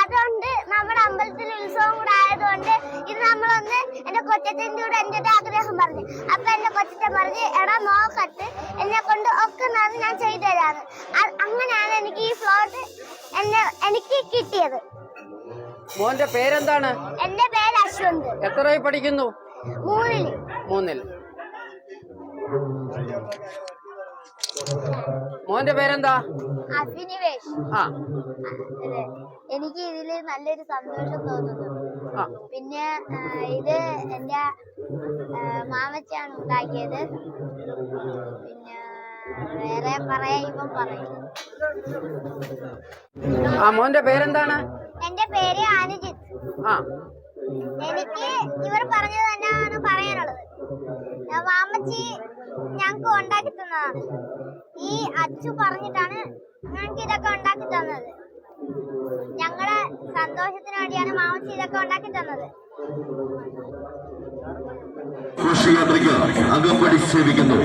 അതുകൊണ്ട് നമ്മുടെ അമ്പലത്തിൽ ഉത്സവം കൂടെ ആയതുകൊണ്ട് ഇത് നമ്മളൊന്ന് എന്റെ കൊച്ചച്ഛൻ്റെ കൂടെ എന്റെ ആഗ്രഹം പറഞ്ഞു. അപ്പൊ എന്റെ കൊച്ചച്ഛൻ പറഞ്ഞു, എടാ നോക്കട്ട് എന്നെ കൊണ്ട് ഒക്കെ ഞാൻ ചെയ്തു തരാന്ന്. അങ്ങനെയാണ് എനിക്ക് ഈ ഫ്ലോട്ട് എനിക്ക് കിട്ടിയത്. മോന്റെ പേരെന്താണ്? എന്റെ പേര് അശ്വന്ത്. എത്രയായി പഠിക്കുന്നു? മൂന്നിൽ. മോന്റെ പേരെന്താ? അഭിനിവേഷ്. എനിക്ക് ഇതില് നല്ലൊരു സന്തോഷം തോന്നുന്നു. പിന്നെ ഇത് എന്റെ മാമച്ചാണ് ഉണ്ടാക്കിയത്. പിന്നെ വേറെ പറയുമ്പം പറയും. മോന്റെ പേരെന്താണ്? എന്റെ പേര് അനുജിത്ത്. എനിക്ക് ഇവർ പറഞ്ഞത് തന്നെയാണ് പറയാനുള്ളത്. മാമച്ചി ഞങ്ങക്ക് ഉണ്ടാക്കി തന്നതാണ്. ഈ അച്ചു പറഞ്ഞിട്ടാണ് ഞങ്ങൾക്ക് ഇതൊക്കെ ഉണ്ടാക്കി തന്നത്. ഞങ്ങളുടെ സന്തോഷത്തിന് വേണ്ടിയാണ് മാമച്ചി ഇതൊക്കെ ഉണ്ടാക്കി തന്നത്. ഘോഷയാത്രയ്ക്ക് അകമ്പടി സേവിക്കുന്നു.